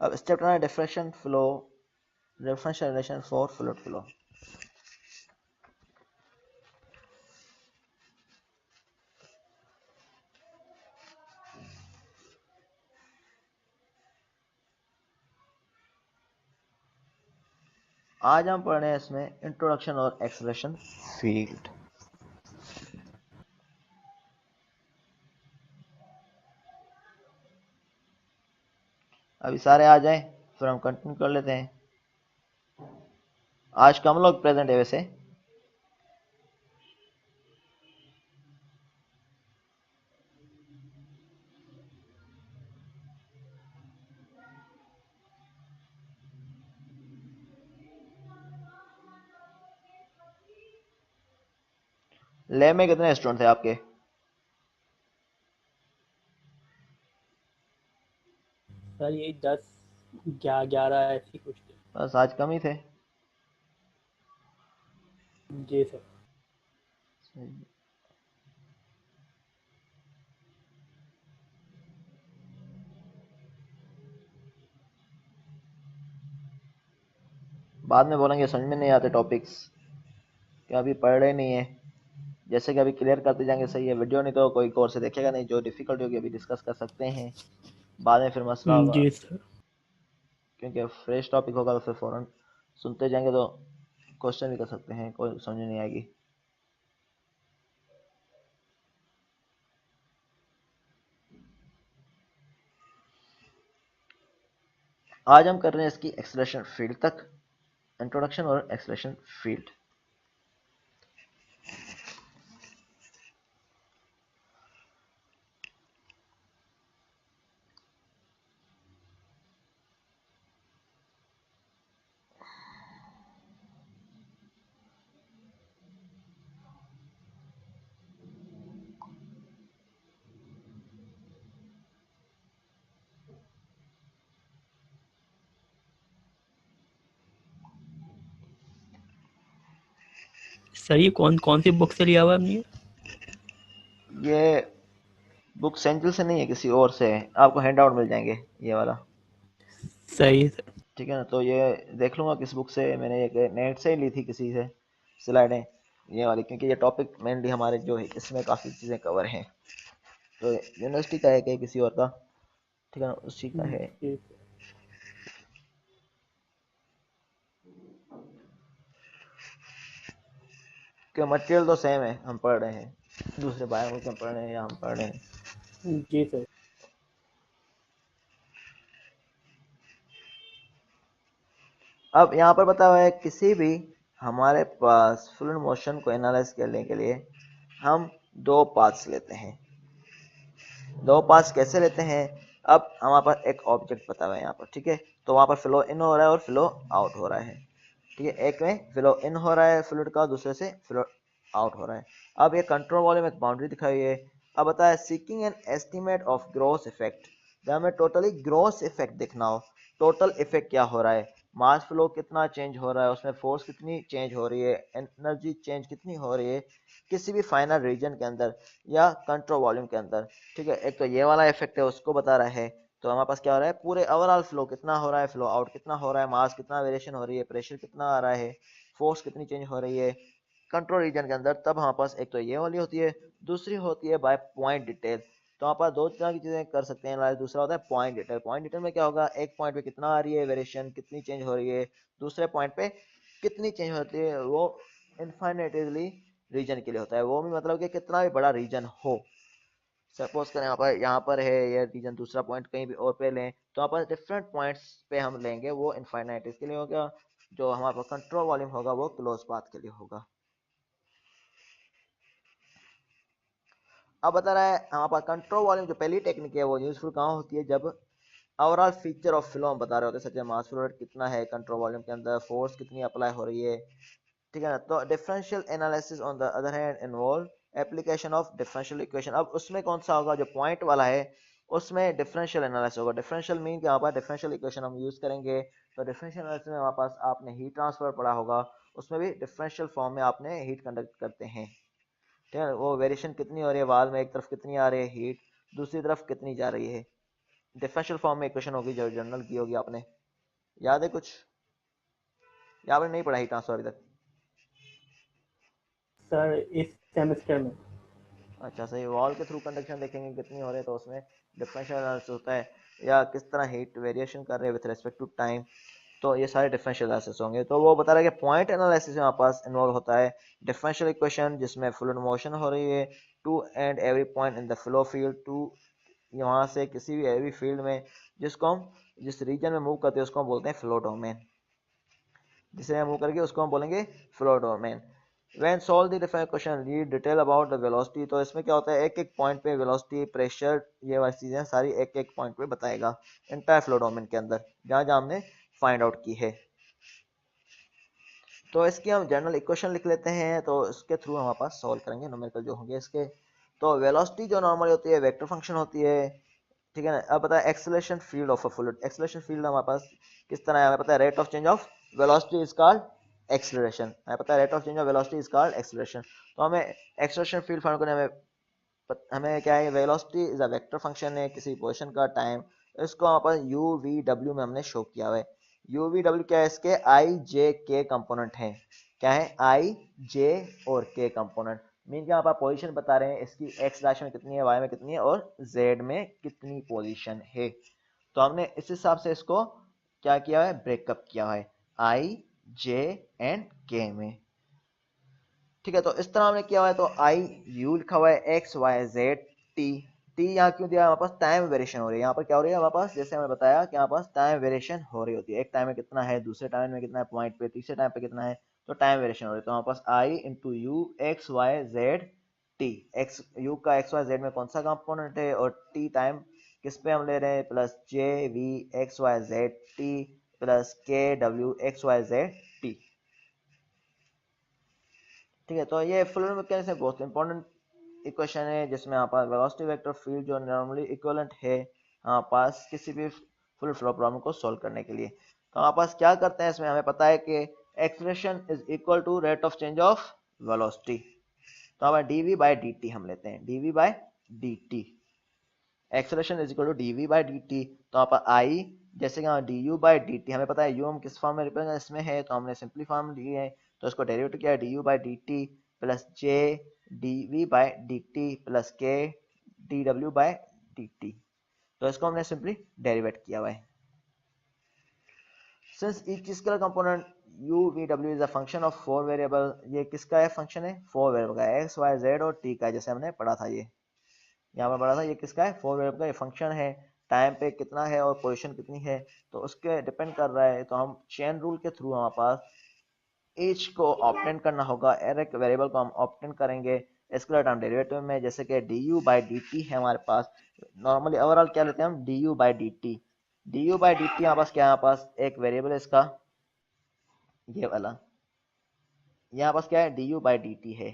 अब स्टेप करना है differential flow, differential relation for fluid flow. आज हम पढ़ रहे हैं इसमें इंट्रोडक्शन और एक्सेलरेशन फील्ड। अभी सारे आ जाएं फिर हम कंटिन्यू कर लेते हैं। आज कम लोग प्रेजेंट है वैसे? लैब में कितने स्टूडेंट थे आपके? सर यही 10 11 ऐसी कुछ थे। बस आज कम ही थे। जी सर। बाद में बोलेंगे समझ में नहीं आते टॉपिक्स, क्या अभी पढ़ रहे नहीं है। जैसे कि अभी क्लियर करते जाएंगे सही है। वीडियो नहीं तो कोई कोर्स से देखेगा नहीं, जो डिफिकल्टी होगी अभी डिस्कस कर सकते हैं, बाद में फिर मसला होगा। जी सर। क्योंकि फ्रेश टॉपिक होगा तो फिर फौरन सुनते जाएंगे तो क्वेश्चन भी कर सकते हैं, कोई समझ नहीं आएगी। आज हम कर रहे हैं इसकी एक्सेलरेशन फील्ड तक, इंट्रोडक्शन और एक्सेलरेशन फील्ड। सर ये कौन कौन सी बुक से लिया हुआ है आपने? ये बुक सेंट्रल से नहीं है, किसी और से है। आपको हैंड आउट मिल जाएंगे ये वाला, सही है सर। ठीक है ना। तो ये देख लूंगा किस बुक से, मैंने ये नेट से ही ली थी किसी से स्लाइडें ये वाली, क्योंकि ये टॉपिक मेनली हमारे जो है इसमें काफ़ी चीज़ें कवर हैं। तो यूनिवर्सिटी का है कि किसी और का, ठीक है ना, उसी का है। जी सर। कि मटेरियल तो सेम है, हम पढ़ रहे हैं दूसरे बायो में पढ़ रहे हैं या हम पढ़ रहे हैं। जी सर। अब यहाँ पर बताया हुआ है किसी भी हमारे पास फ्लूइड मोशन को एनालाइज करने के लिए हम दो पाथ्स लेते हैं। दो पाथ्स कैसे लेते हैं? अब हमारे पास एक ऑब्जेक्ट पता हुआ है यहाँ पर, ठीक है। तो वहाँ पर फ्लो इन हो रहा है और फ्लो आउट हो रहा है, ठीक है। एक में फ्लो इन हो रहा है फ्लूइड का, दूसरे से फ्लो आउट हो रहा है। अब ये कंट्रोल वॉल्यूम एक बाउंड्री दिखाई हुई है। अब बताया seeking an estimate of gross effect, जब हमें टोटली ग्रॉस इफेक्ट देखना हो, टोटल इफेक्ट क्या हो रहा है, मास फ्लो कितना चेंज हो रहा है, उसमें फोर्स कितनी चेंज हो रही है, एनर्जी चेंज कितनी हो रही है किसी भी फाइनल रीजन के अंदर या कंट्रोल वॉल्यूम के अंदर, ठीक है। एक तो ये वाला इफेक्ट है, उसको बता रहा है। तो हमारे पास क्या हो रहा है, पूरे ओवरऑल फ्लो कितना हो रहा है, फ्लो आउट कितना हो रहा है, मास कितना वेरिएशन हो रही है, प्रेशर कितना आ रहा है, फोर्स कितनी चेंज हो रही है कंट्रोल रीजन के अंदर। तब हमारे पास एक तो ये वाली होती है, दूसरी होती है बाय पॉइंट डिटेल। तो आप दो तरह की चीजें कर सकते हैं। दूसरा होता है पॉइंट डिटेल। पॉइंट डिटेल में क्या होगा, एक पॉइंट पे कितना आ रही है वेरिएशन, कितनी चेंज हो रही है, दूसरे पॉइंट पे कितनी चेंज होती है, वो इनफाइनेटली रीजन के लिए होता है। वो भी मतलब कि कितना भी बड़ा रीजन हो, सपोज करें यहाँ पर है ये रीजन, दूसरा पॉइंट कहीं भी और पे लें, तो यहाँ पर डिफरेंट पॉइंट्स पे हम लेंगे, वो इनफाइनाइट इसके लिए होगा। जो हमारे पास कंट्रोल वॉल्यूम होगा वो क्लोज पाथ के लिए होगा। अब बता रहा है हमारे पास कंट्रोल वॉल्यूम जो पहली टेक्निक है वो यूजफुल कहाँ होती है, जब ओवरऑल फीचर ऑफ फ्लो हम बता रहे होते हैं, सच मास फ्लो रेट कितना है कंट्रोल वॉल्यूम के अंदर, फोर्स कितनी अप्लाई हो रही है, ठीक है ना। तो differential analysis on the other hand involve application of differential equation. अब उसमें कौन सा होगा, जो पॉइंट वाला है उसमें डिफरेंशियल एनालिसिस होगा। डिफरेंशियल मीन कि यहाँ पर डिफरेंशियल इक्वेशन हम यूज करेंगे। तो डिफरेंशियल एनालिसिस में हमारे पास आपने हीट ट्रांसफर पढ़ा होगा, उसमें भी डिफरेंशियल फॉर्म में आपने हीट कंडक्ट करते हैं, ठीक है। वो वेरिएशन कितनी हो रही है वाल में, एक तरफ कितनी आ रही है हीट, दूसरी तरफ कितनी जा रही है, डिफरेंशियल फॉर्म में इक्वेशन होगी जो जनरल की होगी, आपने याद है कुछ, या आपने नहीं पढ़ा हीट ट्रांसफर अभी तक? सर इस सेमेस्टर में। अच्छा सही, वॉल के थ्रू कंडक्शन देखेंगे कितनी हो रही है तो उसमें डिफरेंशियल एनालिसिस होता है, या किस तरह हीट वेरिएशन कर रहे हैं विद रिस्पेक्ट टू टाइम, तो ये सारे डिफरेंशियल एनालिसिस होंगे। तो वो बता रहा है कि पॉइंट एनालिसिस में हमारे पास इन्वॉल्व होता है डिफरेंशियल इक्वेशन, जिसमें फ्लूइड मोशन हो रही है टू and every point in the flow field, टू यहाँ से किसी भी एवरी फील्ड में जिसको हम जिस रीजन में मूव करते हैं उसको हम बोलते हैं फ्लो डोमेन, जिसे हम मूव करके उसको हम बोलेंगे flow domain. When solve the different question, read detail about the velocity, तो इसमें क्या होता है एक एक पॉइंट पे वेलोसिटी, प्रेशर, ये वाली चीजें सारी एक एक पॉइंट पे बताएगा इंटायर फ्लो डोमेन के अंदर जहां जहां हमने फाइंड आउट की है। तो इसकी हम जनरल इक्वेशन लिख लेते हैं, तो इसके थ्रू हमारे पास सॉल्व करेंगे न्यूमेरिकल जो होंगे इसके। तो वेलोसिटी जो नॉर्मली होती है वेक्टर फंक्शन होती है, ठीक है ना। अब पता है acceleration field of a fluid, acceleration field हमारे पास किस तरह है, हमें पता है rate of change of velocity is called acceleration, हमें पता है rate of change of velocity is called acceleration. तो हमें एक्सेलरेशन फील्ड फाइंड करने में हमें क्या है, velocity is a vector function है किसी पोजीशन का टाइम, इसको हमारे पास यू वी डब्ल्यू में हमने शो किया हुआ है। यू वी डब्ल्यू क्या है, इसके आई जे के कंपोनेंट हैं, क्या है आई जे और के कंपोनेंट, मीन क्या आप पोजीशन बता रहे हैं इसकी एक्स राशि में कितनी है, वाई में कितनी है और जेड में कितनी पोजीशन है। तो हमने इस हिसाब से इसको क्या किया है, ब्रेकअप किया है आई जे एंड के में, ठीक है। तो इस तरह हमने किया हुआ है, तो आई यू लिखा हुआ है, x y z t, t यहाँ क्यों दिया है, हमारे पास टाइम वेरिएशन हो रही है, यहाँ पर क्या हो रही है हमारे पास, जैसे हमें बताया कि हमारे पास टाइम वेरिएशन हो रही होती है, एक टाइम में कितना है, दूसरे टाइम में कितना है पॉइंट पे, तीसरे टाइम पे कितना है, तो टाइम वेरिएशन हो रही है। तो हमारे पास i into u x y z t, x u का एक्स वाई जेड में कौन सा कंपोनेंट है, और टी टाइम किस पे हम ले रहे हैं, plus j v x y z t plus k डब्ल्यू एक्स वाई जेड टी, ठीक है। तो ये फ्लूइड मैकेनिक्स में बहुत इंपॉर्टेंट इक्वेशन है, जिसमें यहाँ पर वेलोसिटी वेक्टर फील्ड जो नॉर्मली इक्विवेलेंट है हमारे पास किसी भी फ्लूइड फ्लो प्रॉब्लम को सॉल्व करने के लिए। तो हमारे पास क्या करते हैं, इसमें हमें पता है कि acceleration is equal to rate of change of velocity, तो हमारे dv बाई dt हम लेते हैं, dv by dt, acceleration is equal to dv by dt। तो यहाँ पर i जैसे कि du बाई dt, हमें पता है u हम किस फॉर्म में रिप्रेजेंट इसमें है, तो हमने सिंपली फॉर्म लिए है, तो इसको डेरिवेटिव किया है du by dt plus j dv by dt plus k dw by dt, तो इसको हमने सिंपली डेरिवेट किया हुआ है। Since each scalar component u v w is a function of 4 variable, ये किसका है फंक्शन है, 4 वेरिएबल का, x y z और t का, जैसे हमने पढ़ा था, ये यहाँ पर पढ़ा था, ये किसका है, 4 वेरिएबल का ये फंक्शन है, टाइम पे कितना है और पोजीशन कितनी है, तो उसके डिपेंड कर रहा है। तो हम चेन रूल के थ्रू हमारे पास each को ऑप्टेंड करना होगा, हर एक वेरिएबल को हम ऑप्टेंड करेंगे स्केलर टर्म डेरिवेटिव में, जैसे कि du बाई dt है हमारे पास, नॉर्मली ओवरऑल क्या लेते हैं हम, du by dt, du by dt हमारे पास क्या है, हमारे पास एक वेरिएबल है इसका ये वाला, यहाँ पास क्या है du बाई dt है,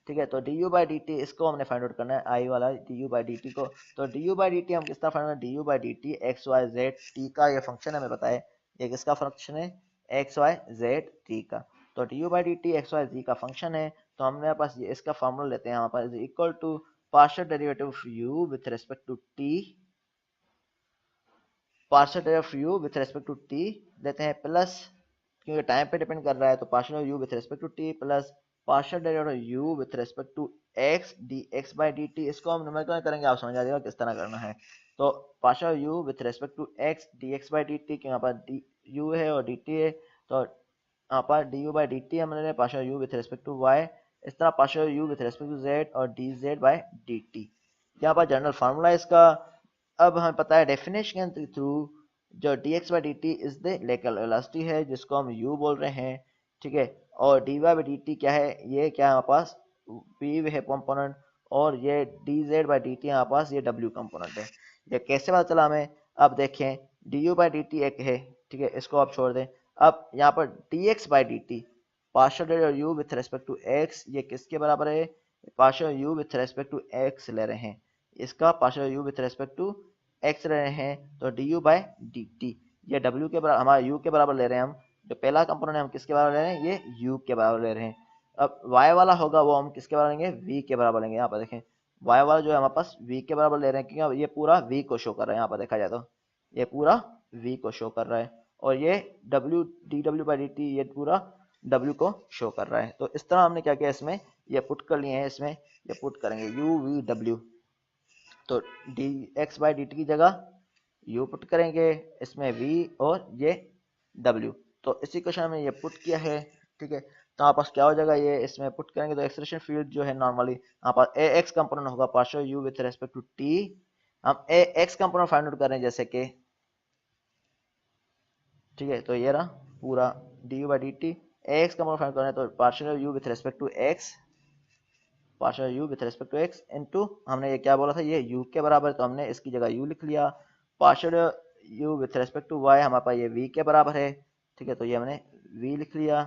ठीक है। तो du बाई dt इसको हमने फाइंड आउट करना है, आई वाला du बाई dt को, तो du बाई dt हम किस तरह फाइंड करना है, du by dt x y z t का ये फंक्शन हमें पता है, ये किसका फंक्शन है, एक्स वाई जेड टी का, तो du by dt x Y g का फंक्शन है। तो हमने पास ये इसका फॉर्मूला लेते हैं, यहाँ पर equal to partial derivative of u with respect to t, partial derivative of u with respect to t लेते हैं, प्लस क्योंकि टाइम पे डिपेंड कर रहा है, तो partial u with respect to t plus partial derivative u with respect to x dx by dt, इसको हम न्यूमेरिकल करेंगे, आप समझ आ जाएगा किस तरह करना है। तो partial u with respect to x dx by dt, क्योंकि यहाँ पर u है और dt है, तो यहाँ पर du बाई dt हम ले रहे हैं, partial u with respect to y, इस तरह partial u with respect to z और dz बाई dt, यहाँ पर जनरल फार्मूला है इसका। अब हमें पता है डेफिनेशन के थ्रू जो dx by dt is the local velocity है, जिसको हम u बोल रहे हैं, ठीक है। और dy बाई dt क्या है, ये क्या है हमारे पास v है कंपोनेंट, और ये dz बाई dt हमारे पास ये w कंपोनेंट है। ये कैसे पता चला हमें, अब देखें du बाई dt एक है, ठीक है, इसको आप छोड़ दें। अब यहाँ पर dx by dt partial derivative u with respect to x, ये किसके बराबर है, partial u with respect to x ले रहे हैं, इसका partial u with respect to x रहे हैं, तो du बाई dt ये w के बराबर, हमारा u के बराबर ले रहे हैं हम, जो पहला कंपोनेंट है हम किसके बराबर ले रहे हैं, ये u के बराबर ले रहे हैं। अब y वाला होगा वो हम किसके बराबर लेंगे, v के बराबर लेंगे, यहाँ पर देखें y वाला जो है हमारे पास v के बराबर ले रहे हैं, क्योंकि ये पूरा v को शो कर रहा है, यहाँ पर देखा जाए तो ये पूरा v को शो कर रहा है, और ये w dw बाई dt ये पूरा w को शो कर रहा है। तो इस तरह हमने क्या किया, इसमें ये पुट कर लिए हैं, इसमें ये पुट करेंगे u v w, तो dx बाई dt की जगह u पुट करेंगे, इसमें v और ये w, तो इसी क्वेश्चन में ये पुट किया है। ठीक है, तो आप पास क्या हो जाएगा, ये इसमें पुट करेंगे तो एक्सलेशन फील्ड जो है नॉर्मली यहाँ पर ए एक्स कंपोनेंट होगा partial u with respect to t. हम a x component find out कर रहे हैं, जैसे कि ठीक है, तो ये रहा पूरा d u by d t, a x component find कर रहे हैं तो partial u with respect to x, partial u with respect to x into हमने ये क्या बोला था, ये u के बराबर है, तो हमने इसकी जगह u लिख लिया। Partial u with respect to y हमारे पास ये v के बराबर है, ठीक है, तो ये हमने v लिख लिया,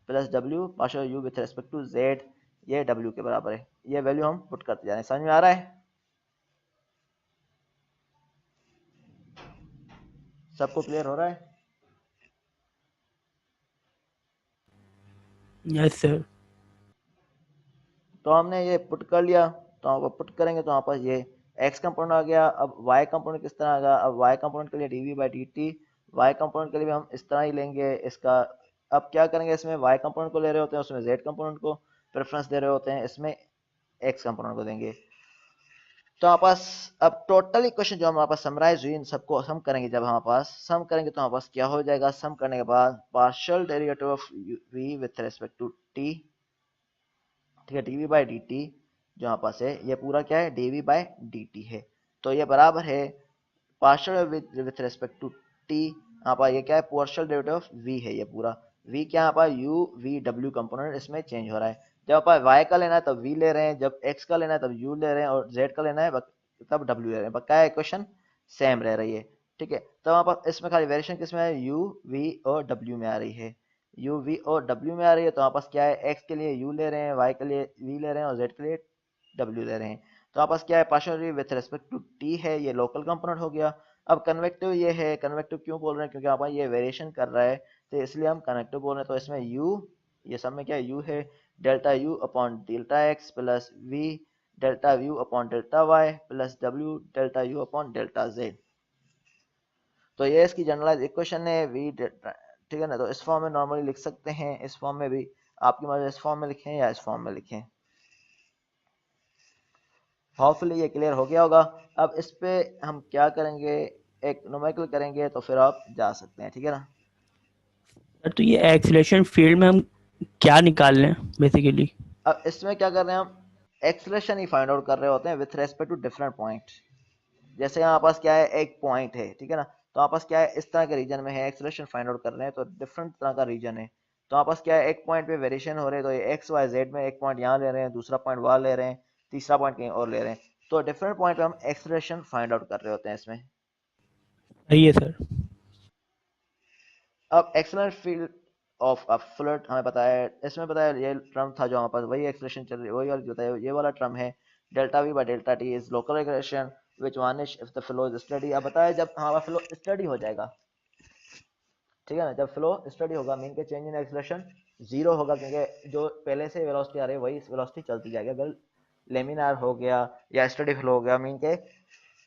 plus w partial u with respect to z, ये w के बराबर है। ये वैल्यू हम पुट करते जा रहे हैं, समझ में आ रहा है सबको, क्लियर हो रहा है? Yes sir. तो हमने ये पुट कर लिया, तो हम पुट करेंगे तो हमारे पास ये x कंपोनेंट आ गया। अब y कंपोनेंट किस तरह आ गया, अब y कंपोनेंट के लिए dv by dt, y component के लिए भी हम इस तरह ही लेंगे इसका। अब क्या करेंगे, इसमें y कंपोनेंट को ले रहे होते हैं, उसमें z कंपोनेंट को प्रेफरेंस दे रहे होते हैं, इसमें x कंपोनेंट को देंगे। तो हमारे पास अब टोटल इक्वेशन जो हमारे पास समराइज हुई, इन सबको सम करेंगे, जब हमारे पास सम करेंगे तो हमारे पास क्या हो जाएगा, सम करने के बाद partial derivative of v with respect to t, ठीक है, dv बाई dt जो हमारे पास है ये पूरा क्या है, dv बाई dt है, तो ये बराबर है partial with respect to t, यहाँ पर ये क्या है, पार्शियल डेरिवेटिव ऑफ v है, ये पूरा v क्या यहाँ पर u v w कंपोनेंट इसमें चेंज हो रहा है। जब आप y का लेना है तब v ले रहे हैं, जब x का लेना है तब u ले रहे हैं, और z का लेना है तब w ले रहे हैं, बकाया इक्वेशन सेम रह रही है। ठीक है, तो वहाँ पर इसमें खाली वेरिएशन किसमें है, u v और w में आ रही है, u v और w में आ रही है, तो हमारे पास क्या है, x के लिए u ले रहे हैं, y के लिए v ले रहे हैं, और z के लिए w ले रहे हैं। तो हमारे पास क्या है, partial with respect to t है, ये लोकल कंपोनेंट हो गया। अब कन्वेक्टिव ये है, कन्वेक्टिव क्यों बोल रहे हैं, क्योंकि यहाँ पर ये वेरिएशन कर रहा है, तो इसलिए हम कन्वेक्टिव बोल रहे हैं। तो इसमें u, ये सब में क्या है, u है, delta u upon delta x plus v delta u upon delta y plus w delta u upon delta z। तो ये इसकी जनरलाइज इक्वेशन है v डेल्टा, ठीक है ना। तो इस फॉर्म में नॉर्मली लिख सकते हैं, इस फॉर्म में भी आपकी मर्जी, इस फॉर्म में लिखें या इस फॉर्म में लिखें। होपफुली ये क्लियर हो गया होगा। अब इस पे हम क्या करेंगे, एक न्यूमेरिकल करेंगे, तो फिर आप जा सकते हैं, ठीक है ना। सर तो ये एक्सीलरेशन फील्ड में हम क्या निकाल रहे हैं बेसिकली? अब इसमें क्या कर रहे हैं, हम एक्सलेशन ही फाइंड आउट कर रहे होते हैं with respect to different point. जैसे यहाँ पास क्या है, एक पॉइंट है, ठीक है ना, तो यहाँ पास क्या है, इस तरह के रीजन में है, एक्सलेशन फाइंड आउट कर रहे हैं, तो डिफरेंट तरह का रीजन है। तो यहाँ पास क्या है, एक पॉइंट पे वेरिएशन हो रहे हैं, तो ये एक्स वाई जेड में एक पॉइंट यहाँ ले रहे हैं, दूसरा पॉइंट वहाँ ले रहे हैं, तीसरा पॉइंट कहीं और ले रहे हैं, तो डिफरेंट पॉइंट पे हम एक्सलेशन फाइंड आउट कर रहे होते हैं इसमें। सही है सर। अब acceleration field of a fluid हमें पता है, इसमें पता है ये टर्म था जो हमारे पास, वही एक्सप्रेशन चल रही है, वही वाली जो है, ये वाला टर्म है, delta v by delta t is local expression which vanish if the flow is steady. अब बताया जब हमारा फ्लो स्टडी हो जाएगा, ठीक है ना, जब फ्लो स्टडी होगा मीन के चेंज इन एक्सप्रेशन जीरो होगा, क्योंकि जो पहले से वेलोसिटी आ रही है वही वेलोसिटी चलती जाएगी। अगर लेमिनार हो गया या स्टडी फ्लो हो गया, मीन के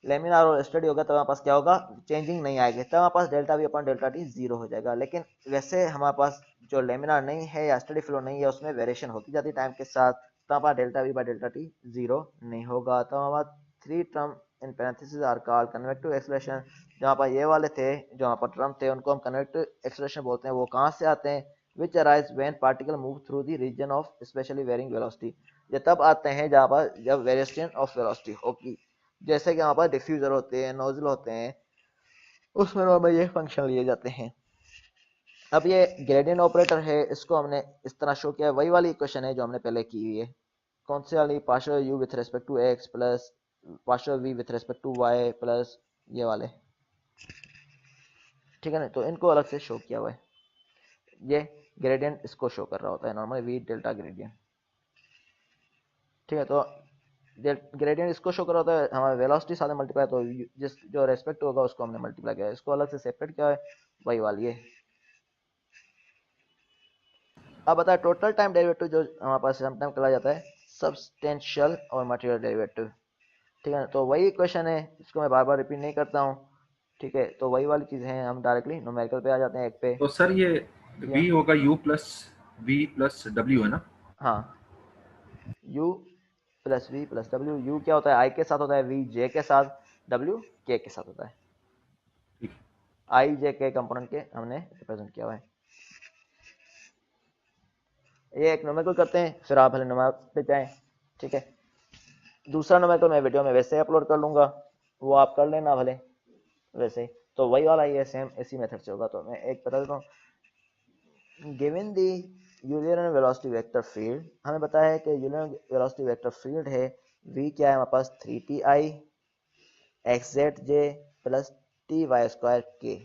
लेमिनार और स्टडी होगा, तो हमारे पास क्या होगा, चेंजिंग नहीं आएगी, तब हमारे पास delta v upon delta t zero हो जाएगा। लेकिन वैसे हमारे पास जो लेमिनार नहीं है या स्टडी फ्लो नहीं है, उसमें वेरिएशन होती जाती है टाइम के साथ, तो हमारे पास delta v by delta t zero नहीं होगा। तो हमारे पास three term in parenthesis are called convective acceleration. जहाँ पर ये वाले थे, जो यहाँ पर टर्म थे, उनको हम कन्वेक्टिव एक्सलेशन बोलते हैं। वो कहाँ से आते हैं, which arise when particle move through the region of spatially varying velocity. ये तब आते हैं जहाँ पर जब वेरिएशन ऑफ वेलोसिटी होगी, जैसे कि यहाँ पर डिफ्यूजर होते हैं, नोजल होते हैं, उसमें नॉर्मल ये फंक्शन लिए जाते हैं। अब ये ग्रेडियंट ऑपरेटर है, इसको हमने इस तरह शो किया है, वही वाली इक्वेशन है जो हमने पहले की हुई है। कौन सी वाली, partial u with respect to x plus partial v with respect to y plus ये वाले, ठीक है ना। तो इनको अलग से शो किया हुआ है, ये ग्रेडियंट इसको शो कर रहा होता है नॉर्मल वी डेल्टा ग्रेडियंट, ठीक है। तो ग्रेडियंट इसको शो कर रहा होता है, हमारा वेलोसिटी साथ में मल्टीप्लाई, तो जिस जो रेस्पेक्ट होगा उसको हमने मल्टीप्लाई किया है, इसको अलग से सेपरेट किया है, वही वाली है। अब बताए टोटल टाइम डेरिवेटिव जो हमारे पास सम टाइम कहा जाता है सब्सटेंशियल और मटेरियल डेरिवेटिव। ठीक है ना, तो वही क्वेश्चन है, इसको मैं बार बार रिपीट नहीं करता हूँ। ठीक है, तो वही वाली चीज़ है, हम डायरेक्टली न्यूमेरिकल पे आ जाते हैं एक पे। तो सर ये जी हाँ, v होगा u plus v plus w है ना? हाँ, u प्लस वी प्लस डब्ल्यू। यू क्या होता है, आई के साथ होता है, वी जे के साथ, डब्ल्यू के साथ होता है। ठीक। आई जे के कंपोनेंट के हमने रिप्रेजेंट किया हुआ है। ये एक न्यूमेरिकल करते हैं, फिर आप भले न्यूमेरिकल पे जाएं। ठीक है, दूसरा न्यूमेरिकल मैं वीडियो में वैसे ही अपलोड कर लूंगा, वो आप कर लेना भले वैसे ही। तो वही वाला ये सेम इसी मेथड से होगा। तो मैं एक बता देता हूँ, given the Euler velocity vector field, हमें बताया है कि यूलर वेलोसिटी वेक्टर फील्ड है, v क्या है हमारे पास 3ti xzj plus t y square k.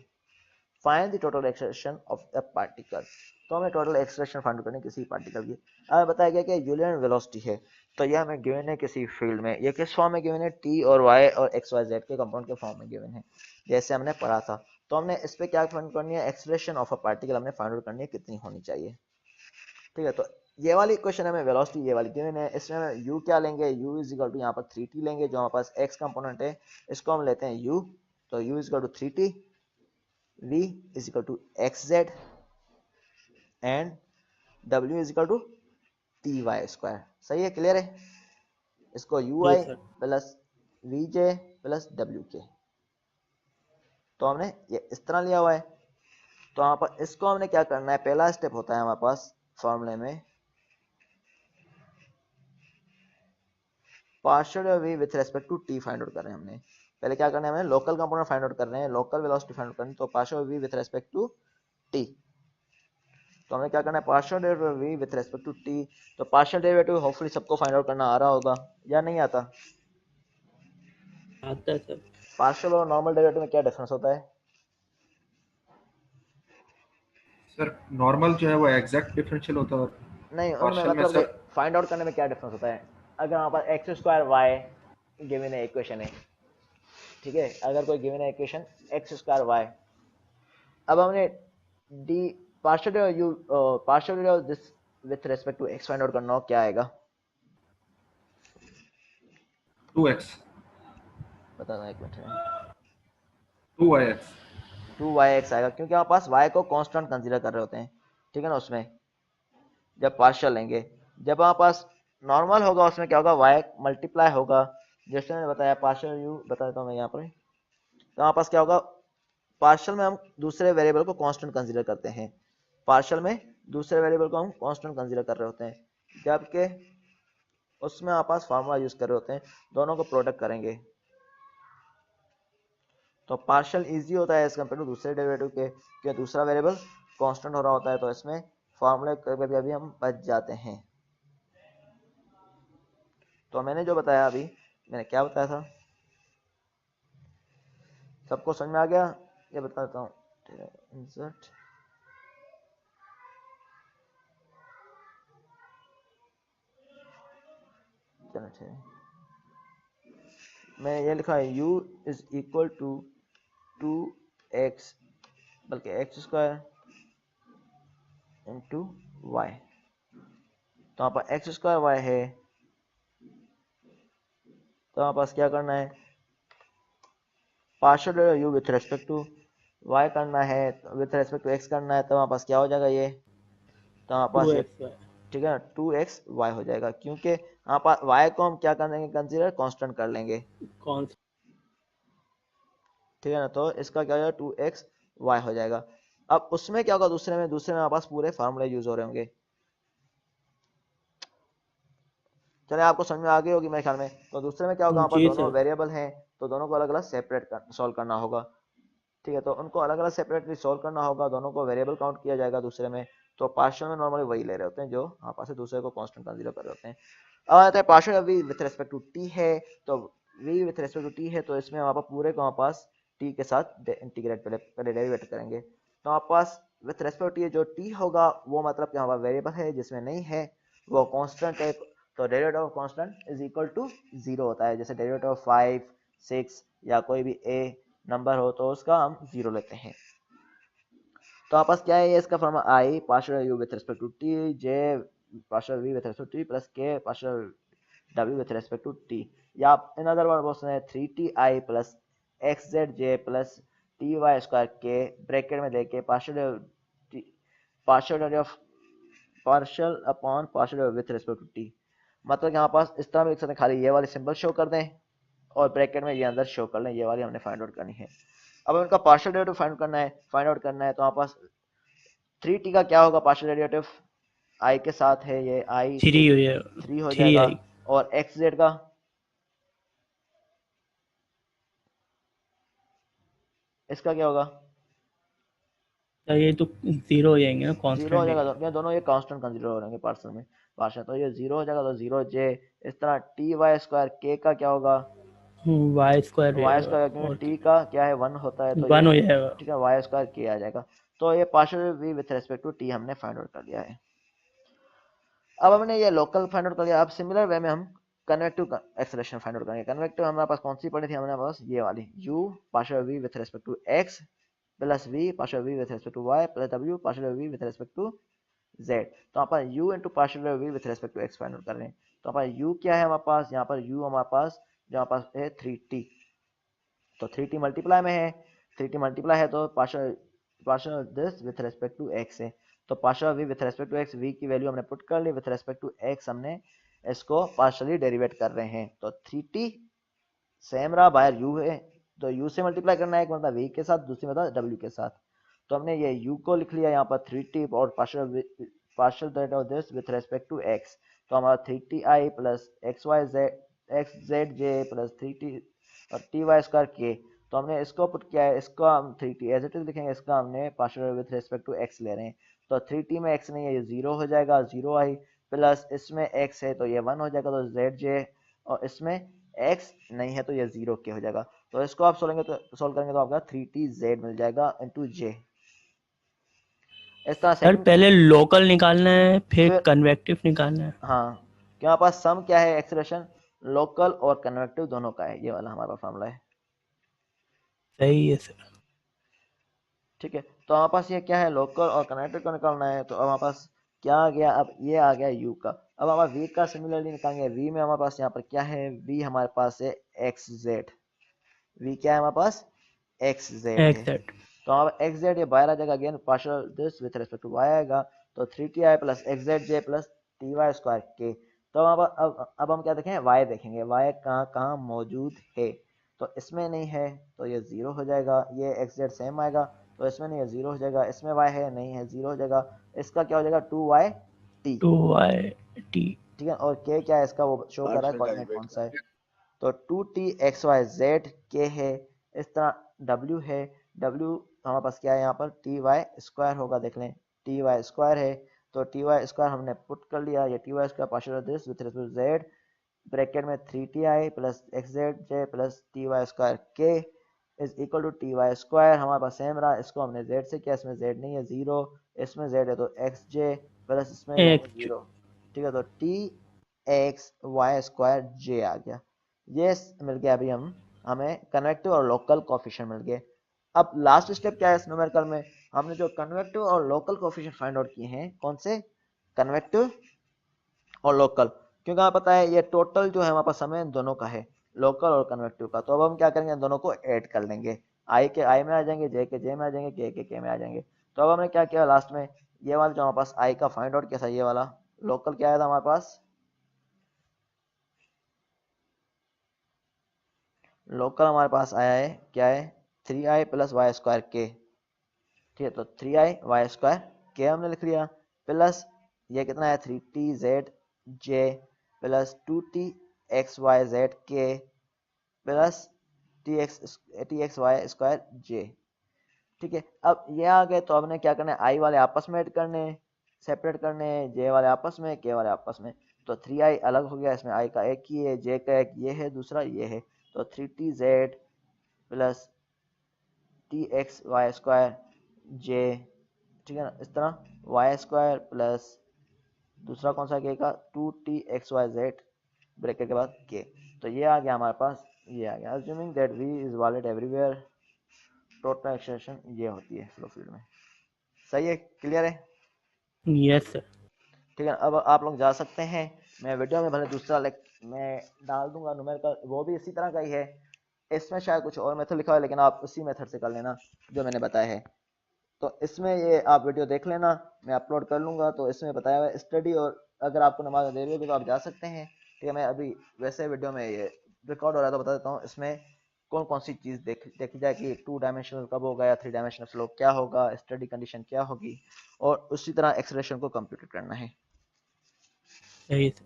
Find the total acceleration of the particle. तो हमें टोटल एक्सलेशन फाइंड करनी किसी पार्टिकल की। हमें बताया गया कि यूलर वेलोसिटी है, तो यह हमें गिवन है किसी फील्ड में। ये किस फॉर्म में गिवन है, टी और वाई और एक्स वाई जेड के कंपाउंड के फॉर्म में गिवन है, जैसे हमने पढ़ा था। तो हमने इस पे क्या फाइंड करनी है, एक्सलेशन ऑफ अ पार्टिकल हमने फाइंड आउट करनी है, कितनी होनी चाहिए। ठीक है, तो ये वाली क्वेश्चन हमें वेलोसिटी ये वाली गिवन है, इसमें हमें u क्या लेंगे, u इज इक्वल टू यहाँ पर 3t लेंगे, जो हमारे पास x कंपोनेंट है, इसको हम लेते हैं u, तो u is equal to 3t, v is equal to xz and w is equal to t y square. सही है, क्लियर है। इसको ui जी sir. Plus vj plus wk, तो हमने ये इस तरह लिया हुआ है। तो यहाँ पर इसको हमने क्या करना है, पहला स्टेप होता है हमारे पास फॉर्मूले में, partial v with respect to t find out कर रहे हैं हमने। पहले क्या करना है, हमें लोकल कंपोनेंट फाइंड आउट कर रहे हैं, लोकल वेलोसिटी फाइंड आउट करनी है, तो partial v with respect to t. तो हमें क्या करना है, partial derivative v with respect to t. तो पार्शियल डेरिवेटिव होपफुली सबको फाइंड आउट करना आ रहा होगा या नहीं आता। आता है सर। पार्शियल और नॉर्मल डेरिवेटिव में क्या डिफरेंस होता है। सर नॉर्मल जो है वो एग्जैक्ट डिफरेंशियल होता है और नहीं, उनमें पार्शियल में मतलब कि सर फाइंड आउट करने में क्या डिफरेंस होता है। अगर हमारे पास एक्स स्क्वायर वाई गिवन है इक्वेशन है, ठीक है, अगर कोई गिवन है इक्वेशन एक्स स्क्वायर वाई, अब हमने d partial u partial this with respect to x find out करना हो, क्या आएगा 2x बताना एक मिनट है। 2yx 2yx आएगा, क्योंकि हमारे पास y को कांस्टेंट कंसीडर कर रहे होते हैं। ठीक है ना, उसमें जब पार्शियल लेंगे, जब हमारे पास नॉर्मल होगा उसमें क्या होगा, y मल्टीप्लाई होगा, जैसे मैंने बताया पार्शियल यू बता देता हूँ मैं यहाँ पर। तो हमारे पास क्या होगा, पार्शियल में हम दूसरे वेरिएबल को कांस्टेंट कंसीडर करते हैं, पार्शियल में दूसरे वेरिएबल को हम कांस्टेंट कंसीडर कर रहे होते हैं, जबकि उसमें हमारे पास फार्मूला यूज कर रहे होते हैं, दोनों को प्रोडक्ट करेंगे। तो पार्शियल इजी होता है एज कम्पेयर टू दूसरे डेरिवेटिव के, क्योंकि दूसरा वेरिएबल कांस्टेंट हो रहा होता है, तो इसमें फार्मूले कभी कभी हम बच जाते हैं। तो मैंने जो बताया अभी, मैंने क्या बताया था, सबको समझ में आ गया, ये बता देता हूँ। इंसर्ट, चलो ठीक है, मैं ये लिखा है u is equal to 2x बल्कि एक्स स्क्वायर इंटू वाई। तो यहाँ पर एक्स स्क्वायर वाई है, तो यहाँ पास क्या करना है, partial u with respect to y करना है, विथ रेस्पेक्ट टू एक्स करना है, तो हमारे पास क्या हो जाएगा ये, तो हमारे पास ये 2x ठीक है ना 2x y हो जाएगा, क्योंकि यहाँ पर y को हम क्या कर देंगे, कंसीडर कांस्टेंट कर लेंगे। कौन सा। ठीक है ना, तो इसका क्या हो जाएगा 2x y हो जाएगा। अब उसमें क्या होगा, दूसरे में हमारे पास पूरे फार्मूले यूज हो रहे होंगे। चले आपको समझ में आ गई होगी मेरे ख्याल में। तो दूसरे में क्या होगा, यहाँ पर जी दोनों सर। वेरिएबल हैं, तो दोनों को अलग अलग सेपरेट सॉल्व करना होगा। ठीक है, तो उनको अलग अलग सेपरेटली सॉल्व करना होगा, दोनों को वेरिएबल काउंट किया जाएगा दूसरे में। तो पार्शियल में नॉर्मली वही ले रहे होते हैं जो हमारे पास दूसरे को कांस्टेंट कंसीडर कर रहे होते हैं। अब आता है partial v with respect to t है, तो v with respect to t है, तो इसमें हमारे पास पूरे को हमारे पास टी के साथ इंटीग्रेट पहले डेरिवेट करेंगे। तो हमारे पास विथ रेस्पेक्ट टू टी जो टी होगा वो मतलब कि हमारा वेरिएबल है, जिसमें नहीं है वो कांस्टेंट है, तो derivative of constant is equal to 0 होता है। जैसे डेरिवेटिव ऑफ 5 6 या कोई भी ए नंबर हो तो उसका हम 0 लेते हैं। तो आपस क्या है, ये इसका formula i partial u with respect to t j partial v with respect to t plus k partial w with respect to t, या इन अदर वर्ड बोल सकते हैं 3ti plus xzj plus ty square k bracket में लेके partial upon partial with respect to t। मतलब यहाँ पास इस तरह भी लिख सकते हैं, खाली ये वाली सिंबल शो कर दें और ब्रैकेट में ये अंदर शो कर लें, ये वाली हमने फाइंड आउट करनी है। अब उनका पार्शियल डेरिवेटिव फाइंड आउट करना है तो हमारे पास 3t का क्या होगा पार्शियल डेरिवेटिव, i के साथ है ये i 3 हो जाएगा, 3 हो 3 जाएगा, आई। और xz का इसका क्या होगा, तो ये तो 0 हो जाएंगे ना, 0 हो कांस्टेंट जाएगा। है। तो ये दोनों ये कांस्टेंट कंसीडर हो रहेंगे पार्शियल में, पार्शियल तो ये 0 हो जाएगा, तो 0j। इस तरह ty स्क्वायर k का क्या होगा, वाई स्क्वायर y रहेगा स्क्वायर, क्योंकि और t का क्या है 1 होता है, तो 1 ये हो जाएगा। ठीक है y स्क्वायर k आ जाएगा। तो ये partial v with respect to t हमने फाइंड आउट कर लिया है। अब हमने ये लोकल फाइंड आउट कर लिया। अब सिमिलर वे में हम कन्वेक्टिव एक्सेलरेशन फाइंड आउट करेंगे। कन्वेक्टिव हमारे पास कौन सी पड़ी थी, हमारे पास ये वाली u partial v with respect to x plus v partial v with respect to y plus w partial v with respect to z। तो यहाँ पर u into partial v with respect to x find out कर रहे हैं। तो हमारा u क्या है हमारे पास, यहाँ पर u हमारे पास जो हमारे पास है 3t, तो 3t मल्टीप्लाई में है, 3t मल्टीप्लाई है तो partial this with respect to x है। तो partial v with respect to x, v की वैल्यू हमने पुट कर ली, विथ रेस्पेक्ट टू x हमने इसको पार्शियली डेरिवेट कर रहे हैं। तो 3t सेम रहा, बाहर u है तो u से मल्टीप्लाई करना है, एक मतलब v के साथ, दूसरी मतलब w के साथ। तो हमने ये u को लिख लिया यहाँ पर 3t और partial that of this with respect to x। तो हमारा 3ti plus xzj plus 3t और ty स्क्वायर k। तो हमने इसको पुट किया है, इसको हम 3t एज इट इज लिखेंगे, इसका हमने partial with respect to x ले रहे हैं। तो 3t में x नहीं है, ये 0 हो जाएगा, 0i प्लस इसमें x है तो ये 1 हो जाएगा, तो zj, और इसमें x नहीं है तो ये 0k हो जाएगा। तो इसको आप सोल्व करेंगे तो आपका 3tz मिल जाएगा इंटू j। इस तरह सर सेकंड, पहले लोकल निकालना है फिर फिर कन्वेक्टिव निकालना है। हाँ, कि हमारे पास सम क्या है, एक्सेलरेशन लोकल और कन्वेक्टिव दोनों का है, ये वाला हमारा फार्मूला है। सही है सर। ठीक है, तो हमारे पास ये क्या है, लोकल और कन्वेक्टिव को निकालना है। तो अब हमारे पास क्या आ गया, अब ये आ गया u का। अब हमारा v का सिमिलरली निकालेंगे। v में हमारे पास यहाँ पर क्या है, v हमारे पास है xz, v क्या है हमारे पास, xz है। एग्जैक्ट। तो हमारा xz ये बाहर आ जाएगा, again partial this with respect to y आएगा, तो 3ti plus xzj plus ty square k। तो अब हम क्या देखेंगे, y देखेंगे, y कहाँ कहाँ मौजूद है। तो इसमें नहीं है तो ये 0 हो जाएगा, ये xz सेम आएगा, तो इसमें नहीं है 0 हो जाएगा, इसमें y है नहीं है 0 हो जाएगा, इसका क्या हो जाएगा 2yt। 2yt। ठीक है, और k क्या है इसका, वो शो कर रहा है कोऑर्डिनेट कौन सा है, तो 2t xyz है। इस तरह w है, w हमारे पास क्या है यहाँ पर ty स्क्वायर होगा, देख लें ty स्क्वायर है, तो ty स्क्वायर हमने पुट कर लिया, ये ty square partial this with respect to z bracket में 3ti plus xzj plus ty square k is equal to ty square, हमारे पास सेम रहा, इसको हमने z से किया, इसमें z नहीं है 0, इसमें z है तो xj प्लस इसमें नहीं है 0। ठीक है, तो txy स्क्वायर j आ गया, ये मिल गया। अभी हमें कन्वेक्टिव और लोकल कोफिशिएंट मिल गए। अब लास्ट स्टेप क्या है इस न्यूमेरिकल में, हमने जो कन्वेक्टिव और लोकल कोफिशिएंट फाइंड आउट किए हैं, कौन से, कन्वेक्टिव और लोकल, क्योंकि हमें पता है ये टोटल जो है हमारे पास समय दोनों का है, लोकल और कन्वेक्टिव का। तो अब हम क्या करेंगे, दोनों को ऐड कर लेंगे, आई के आई में आ जाएंगे, जे के जे में आ जाएंगे, के के में आ जाएंगे। तो अब हमने क्या किया लास्ट में, ये वाला जो हमारे पास आई का फाइंड आउट कैसा, ये वाला लोकल क्या आया था हमारे पास, लोकल हमारे पास आया है क्या है 3i प्लस वाई स्क्वायर के। ठीक है, तो 3i स्क्वायर के हमने लिख लिया, प्लस ये कितना है 3tz प्लस 2txyz के प्लस txy स्क्वायर j। ठीक है, अब ये आ गए, तो हमने क्या करना है, आई वाले आपस में ऐड करने हैं, सेपरेट करने हैं, जे वाले आपस में, के वाले आपस में। तो 3i अलग हो गया, इसमें आई का एक ही है, जे का एक ये है, दूसरा ये है, तो 3tz plus txy square j। ठीक है ना, इस तरह y स्क्वायर प्लस दूसरा कौन सा k का 2txyz ब्रैकेट के बाद k। तो ये आ गया हमारे पास, ये आ गया। Assuming that v is valid everywhere, total extension ये होती है फ्लो फील्ड में। सही है, क्लियर है। Yes sir. ठीक है, अब आप लोग जा सकते हैं, मैं वीडियो में भले दूसरा मैं डाल दूंगा न्यूमेरिकल, वो भी इसी तरह का ही है। इसमें शायद कुछ और मेथड लिखा है, लेकिन आप उसी मेथड से कर लेना जो मैंने बताया है। तो इसमें ये आप वीडियो देख लेना, मैं अपलोड कर लूँगा। तो इसमें बताया हुआ है स्टडी, और अगर आपको नमाज देरी होगी तो आप जा सकते हैं। ठीक है, मैं अभी वैसे वीडियो में ये रिकॉर्ड हो रहा है तो बता देता हूँ इसमें कौन कौन सी चीज़ देखी जाए कि 2 डायमेंशनल कब होगा या 3 डायमेंशनल फ्लो क्या होगा, स्टडी कंडीशन क्या होगी, और उसी तरह एक्सेलरेशन को कंप्यूट करना है। सही सर।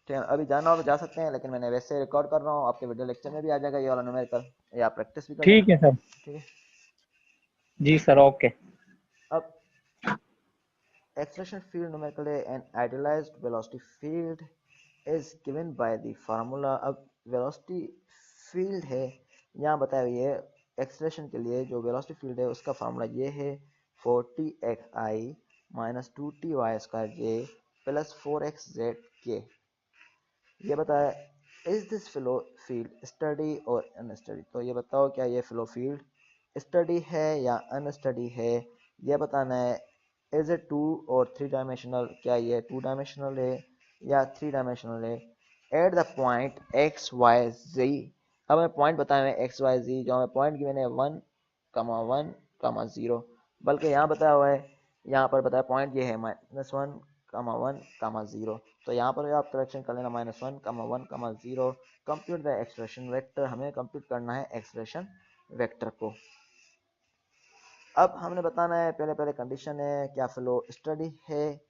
ठीक है, अभी जाना हो तो जा सकते हैं, लेकिन मैंने वैसे रिकॉर्ड कर रहा हूँ, आपके वीडियो लेक्चर में भी आ जाएगा ये वाला न्यूमेरिकल, ये आप प्रैक्टिस भी कर लेना। ठीक है सर। ठीक है, जी सर, ओके। अब acceleration field numerically an idealized velocity field is given by the formula। अब velocity field है यहाँ बताया हुआ है, acceleration के लिए जो velocity field है उसका फार्मूला ये है 4txi minus 2ty² j plus 4xzk। ये बताया is this flow field study और अनस्टडी। तो ये बताओ क्या ये फ्लो फील्ड स्टडी है या अनस्टडी है, ये बताना है। इज इट 2 और 3 डायमेंशनल, क्या ये 2 डायमेंशनल है या 3 डायमेंशनल है। At the point x Y Z, अब हमें पॉइंट बताए हुए एक्स वाई जी, जो हमें पॉइंट गिवन है 1,1,0, बल्कि यहाँ बताया हुआ है, यहाँ पर बताया पॉइंट ये है -1,1,0। तो यहाँ पर आप करेक्शन कर लेना -1,1,0। कंप्यूट द एक्सप्रेशन वेक्टर, हमें कंप्यूट करना है एक्सप्रेशन वेक्टर को। अब हमने बताना है पहले पहले कंडीशन है क्या फ्लो स्टडी है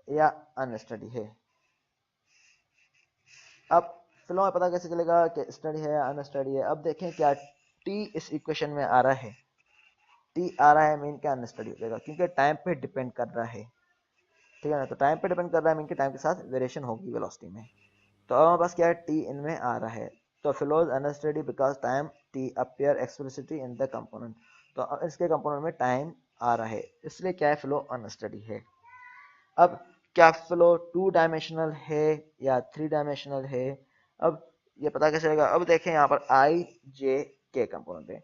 या अनस्टडी है। अब फ्लो में पता कैसे चलेगा कि स्टडी है या अनस्टडी है। अब देखें क्या टी इस इक्वेशन में आ रहा है, टी आ रहा है मीन क्या अनस्टडी हो जाएगा, क्योंकि टाइम पे डिपेंड कर रहा है। ठीक है ना, तो टाइम पे डिपेंड कर रहा है मीन के टाइम के साथ वेरिएशन होगी वेलोसिटी में। तो अब हमारे पास क्या है टी इनमें आ रहा है, तो flow is unsteady because time T appear explicitly in the component. तो अब इसके कंपोनेंट में टाइम आ रहा है, इसलिए क्या है फ्लो अनस्टडी है। अब क्या फ्लो 2 डायमेंशनल है या 3 डायमेंशनल है, अब ये पता कैसे चलेगा। अब देखें यहाँ पर आई जे के कंपोनेंट है,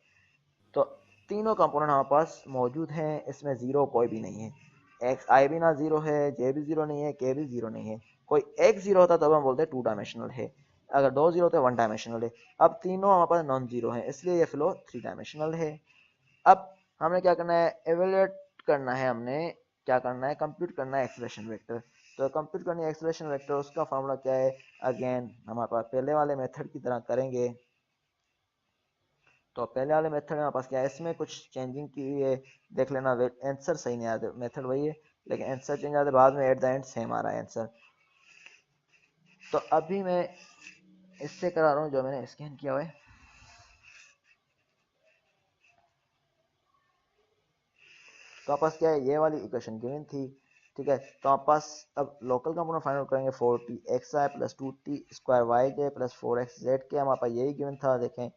तो तीनों कंपोनेंट हमारे पास मौजूद हैं, इसमें जीरो कोई भी नहीं है। एक्स आई भी ना जीरो है, जे भी जीरो नहीं है, के भी जीरो नहीं है। कोई एक जीरो होता तो हम बोलते हैं 2 डायमेंशनल है, अगर 2 जीरो होते 1 डायमेंशनल है। अब तीनों हमारे पास नॉन जीरो है, इसलिए ये फ्लो 3 डायमेंशनल है। अब हमने क्या करना है, एवेल्यूएट करना है, हमने क्या करना है, कंप्यूट करना है एक्सेलरेशन वेक्टर। तो कंप्यूट करनी है एक्सेलरेशन वेक्टर, उसका फॉर्मूला क्या है, अगेन हमारे पास पहले वाले मेथड की तरह करेंगे। तो पहले वाले मेथड में हमारे पास क्या है, इसमें कुछ चेंजिंग की हुई है, देख लेना। आंसर सही नहीं आते, मेथड वही है लेकिन आंसर चेंज आते, बाद में एट द एंड सेम आ रहा है आंसर। तो अभी मैं इससे करा रहा हूँ जो मैंने स्कैन किया हुआ है। तो आपके पास क्या है, ये वाली इक्वेशन गिवन थी। ठीक है, तो आप पास अब लोकल कंपोनेंट फाइंड आउट करेंगे 4txi plus 2t² plus 4xz हमारे पास यही गिवन था। देखें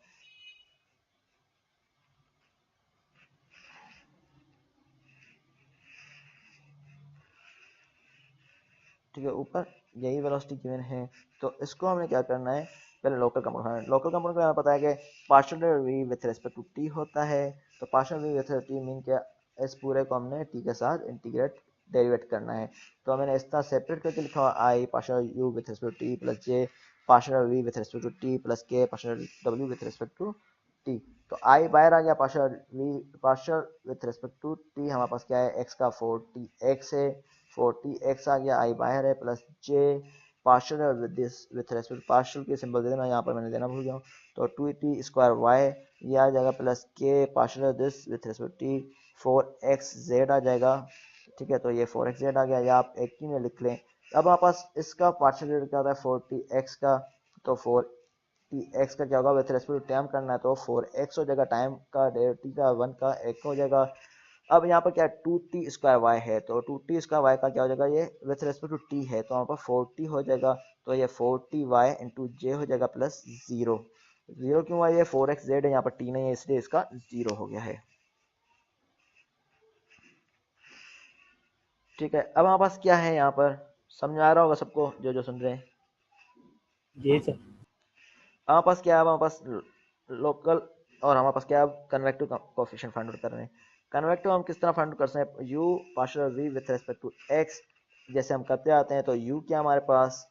ठीक है, ऊपर यही वेलोसिटी गिवन है। तो इसको हमने क्या करना है, पहले लोकल कंपोनेंट, लोकल कंपोनेंट का हमें पता है कि partial derivative with respect to t होता है। तो partial derivative with t mean क्या, इस पूरे को हमने टी के साथ इंटीग्रेट डेरिवेट करना है। तो मैंने इस तरह सेपरेट करके लिखा हुआ i partial u with respect to t plus j partial v with respect to t plus k partial डब्ल्यू विथ रिस्पेक्ट टू टी। तो आई बाहर आ गया, partial v partial with respect to t हमारे पास क्या है, एक्स का 4tx है, 40x आ गया, आई बाहर है, प्लस जे पार्शियल है with this with respect partial के सिंबल दे देना, यहाँ पर मैंने देना भूल गया हूँ। तो 2t² y ये आ जाएगा, प्लस के पार्शियल है this with respect T 4xz आ जाएगा। ठीक है, तो ये 4xz आ गया, या आप एक ही में लिख लें। अब हमारे पास इसका पार्शियल क्या होता है 40x का, तो 4tx का क्या होगा विथ रेस्पेक्ट टू टाइम करना है, तो 4x हो जाएगा, टाइम का टी का 1 का 1 हो जाएगा। अब यहाँ पर क्या है 2t² है, तो 2t² का क्या हो जाएगा, ये विथ रेस्पेक्ट टू टी है, तो यहाँ पर 40 हो जाएगा। तो ये 40y इंटू जे हो जाएगा प्लस 0। जीरो क्यों हुआ, ये 4xz है, यहाँ पर टी नहीं है इसलिए इसका 0 हो गया है। ठीक है, अब हमारे पास क्या है, यहाँ पर समझ आ रहा होगा सबको जो जो सुन रहे हैं। जी सर। हमारे पास क्या है, हमारे पास लोकल और हमारे पास क्या है कन्वेक्टिव कोएफिशिएंट फाइंड आउट कर रहे हैं। कन्वेक्टिव हम किस तरह फाइंड आउट कर सकते हैं, u partial v with respect to x जैसे हम करते आते हैं। तो u क्या हमारे पास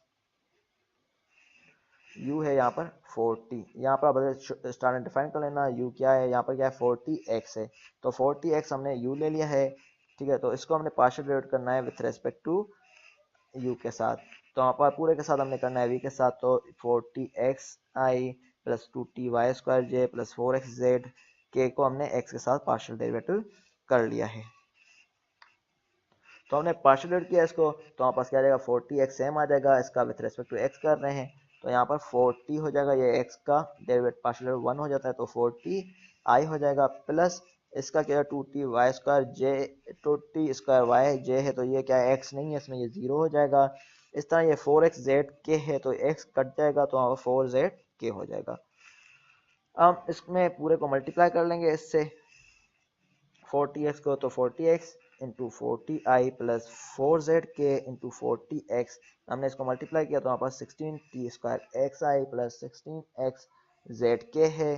u है यहाँ पर 40, यहाँ पर आप स्टार्ट डिफाइन कर लेना u क्या है, यहाँ पर क्या है 40x है, तो 40x हमने u ले लिया है, ठीक है। तो इसको हमने पार्शियल डेरिवेट करना है विथ रेस्पेक्ट टू u के साथ, तो यहाँ पर पूरे के साथ हमने करना है v के साथ, तो 40xi plus 2ty² plus 4xz k को हमने x के साथ पार्शियल डेरिवेटिव कर लिया है। तो हमने पार्शियल डेरिवेट किया इसको, तो हमारे पास क्या आ जाएगा 40x सेम आ जाएगा, इसका विथ रेस्पेक्ट टू x कर रहे हैं, तो यहाँ पर 40 हो जाएगा, ये x का डेरिवेट पार्शियल डेरिवेट 1 हो जाता है, तो 40i हो जाएगा प्लस इसका क्या है 2ty² j 2t² j है, तो ये क्या है x नहीं है, इसमें ये 0 हो जाएगा। इस तरह ये 4xz k है, तो x कट जाएगा, तो वहाँ पर 4z k हो जाएगा। अब इसमें पूरे को मल्टीप्लाई कर लेंगे इससे 40x को, तो 40x into 40i plus 4zk into 40x, हमने इसको मल्टीप्लाई किया तो हमारे पास 16t² xi प्लस 16xzk है,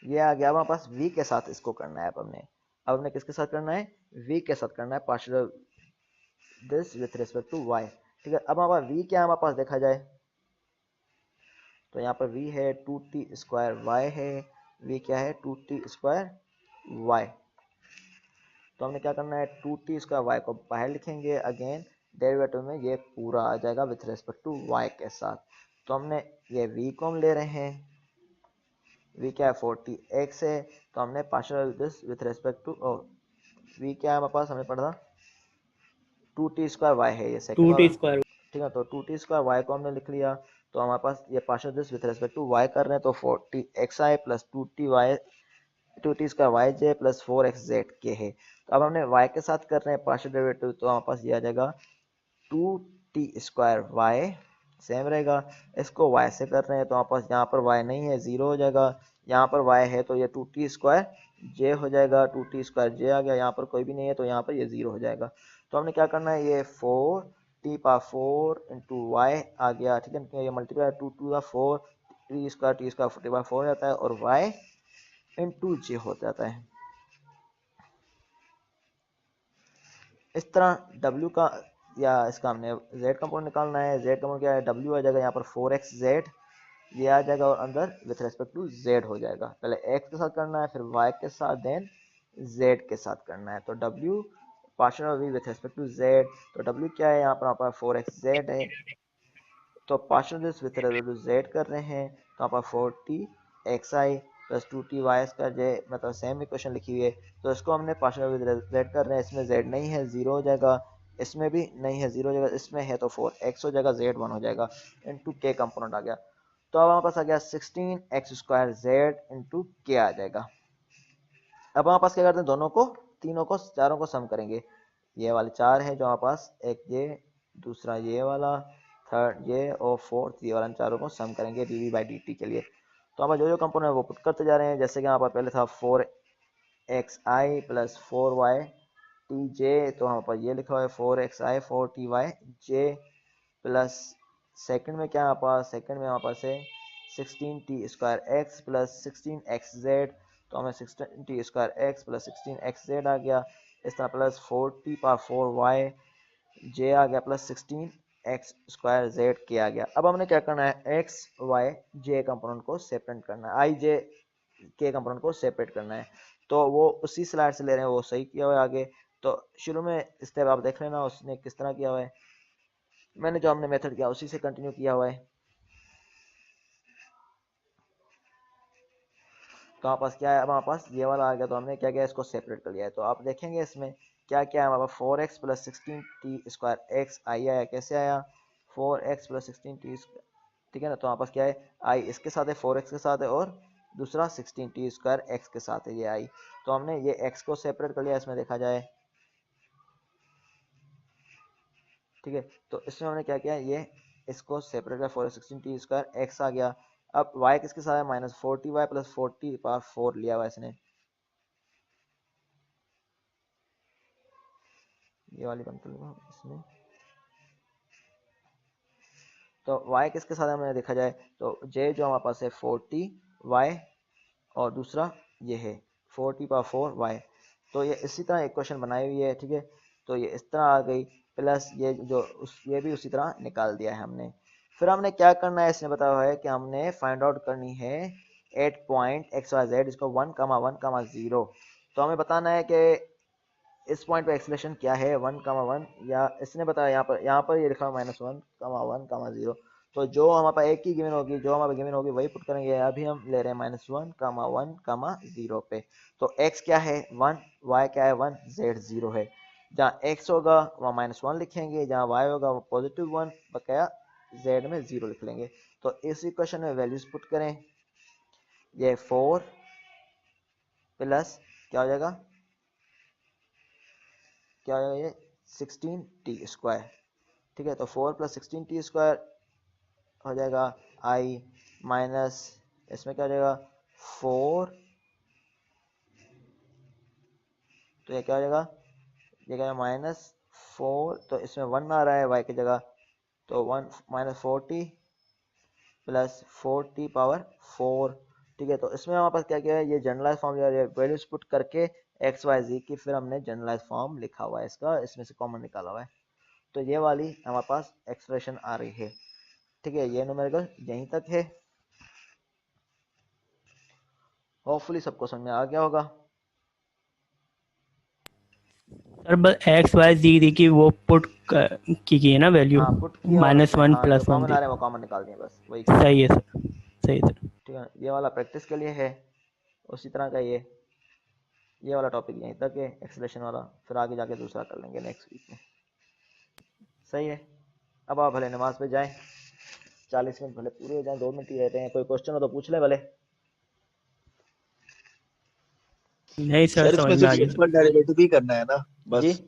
ये आ गया। हमारे पास v के साथ इसको करना है, अब हमने किसके साथ करना है, v के साथ करना है partial this with respect to y, ठीक है। अब हमारा v क्या है हमारे पास देखा जाए, तो यहाँ पर v है 2t² y है, v क्या है 2t² y, तो हमने क्या करना है 2t² y को बाहर लिखेंगे, अगेन डेरिवेटिव में ये पूरा आ जाएगा विथ रेस्पेक्ट टू y के साथ, तो हमने ये v को हम ले रहे हैं, v क्या है 40x है, तो हमने partial this with respect to v क्या है हमारे पास, हमने पढ़ा 2t² y है ये सेकंड वाला, 2t²। ठीक है। तो 2t² y को हमने लिख लिया, तो हमारे पास ये partial this with respect to y कर रहे हैं, तो 40xi plus 2t² yj plus 4xz है। तो अब हमने y के साथ कर रहे हैं पार्शियल डेरिवेटिव, तो हमारे पास ये आ जाएगा 2t² y सेम रहेगा, इसको y से कर रहे हैं, तो हमारे पास यहाँ पर y नहीं है 0 हो जाएगा, यहाँ पर y है तो ये 2t² j हो जाएगा, 2t² j आ गया, यहाँ पर कोई भी नहीं है तो यहाँ पर ये 0 हो जाएगा। तो हमने क्या करना है, ये 4t⁴ इंटू y आ गया, ठीक है, ये मल्टीप्लाई 2 टू द 4 t² 4 जाता है और y इंटू j हो जाता है। इस तरह w का या इसका हमने z कंपोनेंट निकालना है, z कंपोनेंट क्या है w आ जाएगा यहाँ पर 4xz, ये आ जाएगा और अंदर विथ रेस्पेक्ट टू z हो जाएगा, पहले x के साथ करना है फिर y के साथ देन z के साथ करना है, तो w partial v with respect to z, तो w क्या है यहाँ पर 4xz है, तो partial this with respect to z कर रहे हैं, तो यहाँ पर 40xi प्लस 2ty² मतलब सेम इक्वेशन लिखी हुई है, तो इसको हमने पार्शियल विद z कर रहे हैं, इसमें z नहीं है 0 हो जाएगा, इसमें भी नहीं है 0 हो जाएगा, इसमें है तो 4x हो जाएगा, z 1 हो जाएगा, इंटू k कंपोनेंट आ गया, तो अब हमारे पास आ गया 16x² इंटू k आ जाएगा। अब हमारे पास क्या करते हैं, दोनों को तीनों को चारों को सम करेंगे, ये वाले 4 है जो हमारे पास, एक ये दूसरा ये वाला थर्ड ये और फोर्थ ये वाला, चारों को सम करेंगे dv/dt के लिए। तो हमारा जो कंपोनेंट है वो पुट करते जा रहे हैं, जैसे कि यहाँ पर पहले था 4xi प्लस 4y tj, तो यहाँ पर ये लिखा हुआ है 4xi 4ty j plus second में क्या यहाँ पर, सेकंड में यहाँ पर से 16t² x प्लस 16xz, तो हमें 16t² x प्लस 16xz आ गया, इस तरह प्लस 4t⁴y j आ गया प्लस 16x² z k आ गया। अब हमने क्या करना है, x y j कंपोनेंट को सेपरेट करना है, i j k कंपोनेंट को सेपरेट करना है, तो वो उसी स्लाइड से ले रहे हैं, वो सही किया हुआ है आगे, तो शुरू में स्टेप आप देख लेना उसने किस तरह किया हुआ है, मैंने जो हमने मेथड किया उसी से कंटिन्यू किया हुआ है। तो हमारे पास क्या है, अब हमारे पास ये वाला आ गया, तो हमने क्या किया, इसको सेपरेट कर लिया है, तो आप देखेंगे इसमें क्या क्या है, हमारे पास 4x प्लस 16t² x आई आया, कैसे आया 4x प्लस 16t, ठीक है ना, तो हमारे पास क्या है i इसके साथ है 4x के साथ है और दूसरा 16t² x के साथ है ये i, तो हमने ये x को सेपरेट कर लिया इसमें देखा जाए, ठीक है। तो इसमें हमने क्या किया, ये इसको सेपरेट किया 416t² x आ गया, अब y किसके साथ है माइनस 40y प्लस 40⁴ लिया हुआ इसने, ये वाली बंद कर लूंगा इसमें, तो y किसके साथ है हमें देखा जाए, तो j जो हमारे पास है 40y और दूसरा ये है 40⁴y, तो ये इसी तरह इक्वेशन बनाई हुई है, ठीक है, तो ये इस तरह आ गई, प्लस ये जो ये भी उसी तरह निकाल दिया है हमने, फिर हमने क्या करना है, इसने बताया हुआ है कि हमने फाइंड आउट करनी है at point x y z, इसको 1,1,0। तो हमें बताना है कि इस पॉइंट पे एक्सेलरेशन क्या है 1,1, या इसने बताया यहाँ पर ये लिखा हुआ -1,1,0। तो जो हमारे पास एक ही गिवन होगी, जो हमारे गिवन होगी वही पुट करेंगे। अभी हम ले रहे हैं -1,1,0 पे। तो x क्या है 1, y क्या है 1, z 0 है। जहाँ x होगा वहाँ -1 लिखेंगे, जहाँ y होगा वो +1, बकाया z में 0 लिख लेंगे। तो इस इक्वेशन में वैल्यूज पुट करें, ये 4 प्लस क्या हो जाएगा, क्या हो जाएगा ये 16t²। ठीक है, तो 4 + 16t² हो जाएगा i माइनस, इसमें क्या हो जाएगा 4, तो ये क्या हो जाएगा, ये क्या -4, तो इसमें 1 आ रहा है y की जगह, तो 1 -4t प्लस 4t⁴। ठीक है, तो इसमें हमारे पास क्या क्या है, ये जनरलाइज फॉर्म वैल्यूज पुट करके एक्स वाई जी की फिर हमने जनरलाइज फॉर्म लिखा हुआ है इसका, इसमें से कॉमन निकाला हुआ है। तो ये वाली हमारे पास एक्सप्रेशन आ रही है। ठीक है, ये न्यूमेरिकल यहीं तक है। होपफुली सबको समझ में आ गया होगा। सर बस एक्स वाई जी दी की वो पुट की है ना वैल्यू, हाँ पुट किया, और उसमें -1 हाँ जो +1 कॉमन दी। आ रहे हैं वो कॉमन निकाल दिए, बस वही किया। सही है सर, सही है सर। ठीक है, ये वाला प्रैक्टिस के लिए है। उसी तरह का ये वाला टॉपिक यहीं तक है एक्सप्रेशन वाला, फिर आगे जाके दूसरा कर लेंगे नेक्स्ट वीक में। सही है, अब आप भले नमाज पे जाएं, 40 मिनट भले पूरे हो जाएं, 2 मिनट ही रहते हैं। कोई क्वेश्चन हो तो पूछ ले भले। नहीं सर, सर समझ इसमें में आ सिर्फ गया सर। सिंपल डेरिवेटिव ही करना है ना जी बस,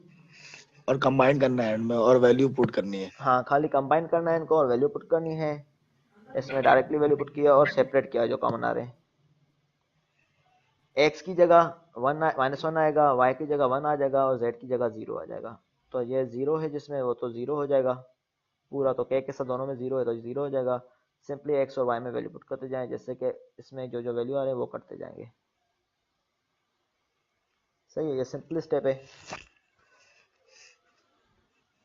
और कंबाइन करना है एंड में, और वैल्यू पुट करनी है। हाँ, खाली कंबाइन करना है इनको और वैल्यू पुट करनी है। इसमें डायरेक्टली वैल्यू पुट किया और सेपरेट किया जो कॉमन आ रहे हैं। x की जगह -1 आएगा, y की जगह 1 आ जाएगा और z की जगह 0 आ जाएगा। तो ये 0 है जिसमें, वो तो 0 हो जाएगा पूरा, तो k के साथ दोनों में 0 है तो 0 हो जाएगा। सिंपली x और y में वैल्यू पुट करते जाएं, जैसे कि इसमें जो जो वैल्यू आ रहे हैं वो करते जाएंगे। सही है, ये सिंपल स्टेप है।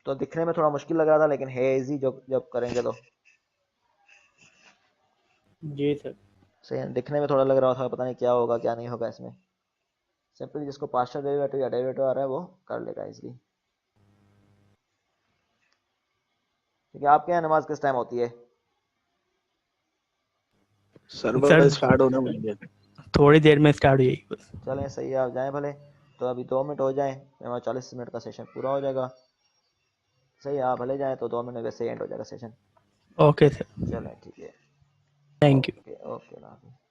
तो दिखने में थोड़ा मुश्किल लग रहा था, लेकिन है इजी जब करेंगे तो। जी सर। सही है, दिखने में थोड़ा लग रहा था पता नहीं क्या होगा क्या नहीं होगा इसमें। सिंपली जिसको पार्शियल डेरिवेटिव या डेरिवेटिव आ रहा है वो कर लेगा इजीली। ठीक है, आपके यहाँ नमाज किस टाइम होती है? सर सर बस स्टार्ट होने वाली है। थोड़ी देर में स्टार्ट हो जाएगी बस। चलें, सही है, आप जाएं भले। तो अभी 2 मिनट हो जाएं, हमारा 40 मिनट का सेशन पूरा हो जाएगा। सही है, आप भले जाएं तो 2 मिनट वैसे एंड हो जाएगा सेशन। ओके सर, चलें ठीक है, थैंक यू। Okay okay.